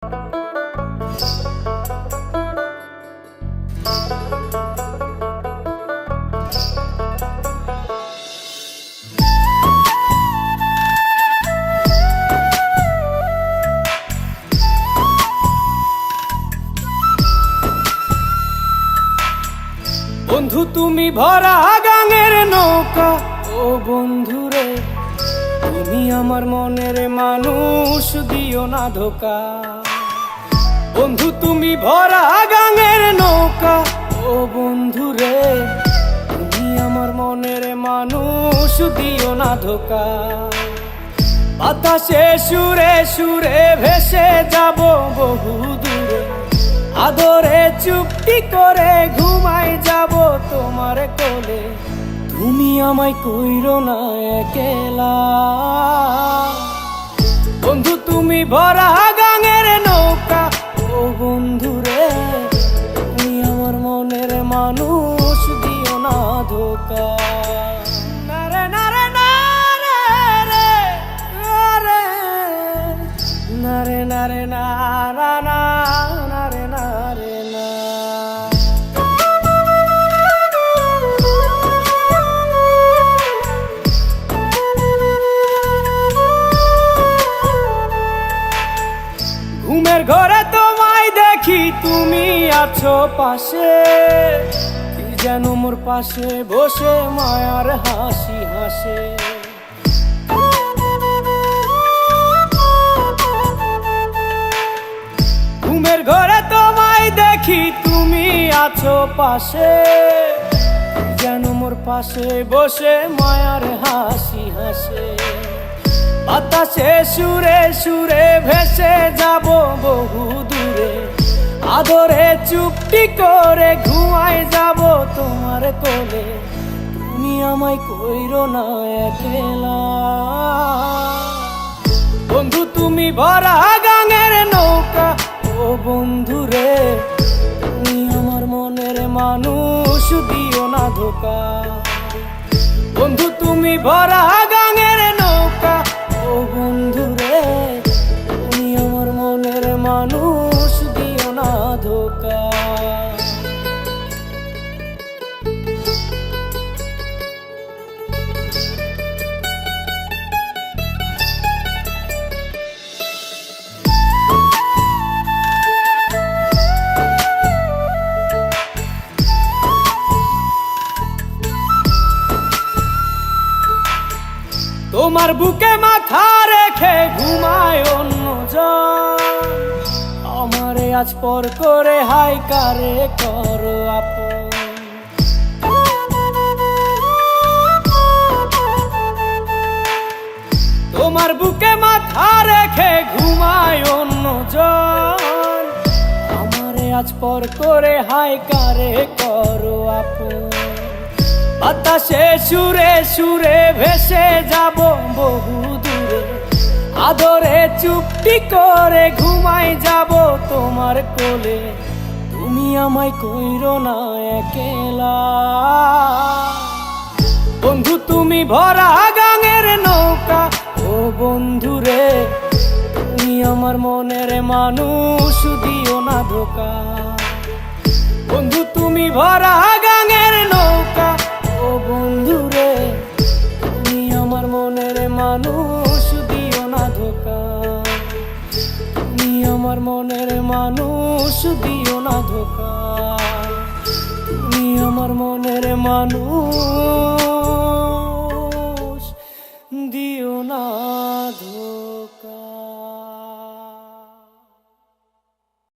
বন্ধু তুমি ভরা গাঙের নৌকা, ও বন্ধুরে তুমি আমার মনের মানুষ, দিও না ধোকা। বন্ধু তুমি ভরা গাঙের নৌকা, ও বন্ধুরে তুমি আমার মনের মানুষ, দিও না ধোকা। বাতাসে সুরে সুরে ভেসে যাব বহু দূরে, আদরে চুপটি করে ঘুমাই যাব তোমার কোলে। তুমি আমায় কইরো না একলা, বন্ধু তুমি ভরা গাঙের নৌকা, ও বন্ধুরে তুমি আমার মনের মানুষ, দিও না ধোকা। নারে নারে নারে রে রে, নারে নারে নারা না, নারে নারে না। ঘুমের ঘরে তোমায় দেখি, তুমি আছো পাশে, কি যেন মোর পাশে বসে মায়ার হাসি হাসে। ঘুমের ঘরে তোমায় দেখি, তুমি আছো পাশে, যেন মোর পাশে বসে মায়ার হাসি হাসে। বাতাসে সুরে সুরে ভেসে যাব বহু দূরে, আদরে চুপটি করে ঘুমাই যাব তোমার কোলে। তুমি আমায় কইরো না একলা, বন্ধু তুমি ভরা গাঙের নৌকা, ও বন্ধুরে তুমি আমার মনের মানুষ, দিও না ধোকা। বন্ধু তুমি ভরা গাঙের নৌকা, ও বন্ধুরে তুমি আমার মনের মানুষ, দিও না ধোকা। তোমার বুকে মাথা রেখে ঘুমায় অন্যজন, আমারে আজ পর করে হাই কারে করো আপন। তোমার বুকে মাথা রেখে ঘুমায় অন্যজন, আমারে আজ পর করে হাই কারে করো আপন। বাতাসে সুরে সুরে ভেসে যাব বহু দূরে, আদরে চুপটি করে ঘুমাই যাব তোমার কোলে। তুমি আমায় কইরো না একলা, বন্ধু তুমি ভরা গাঙের নৌকা, ও বন্ধুরে তুমি আমার মনের মানুষ, দিও না ধোকা। বন্ধু তুমি ভরা গাঙের নৌকা, ও বন্ধুরে তুমি আমার মনের মানুষ, দিও না ধোকা। তুমি আমার মনের মানুষ, দিও না ধোকা। তুমি আমার মনের মানুষ।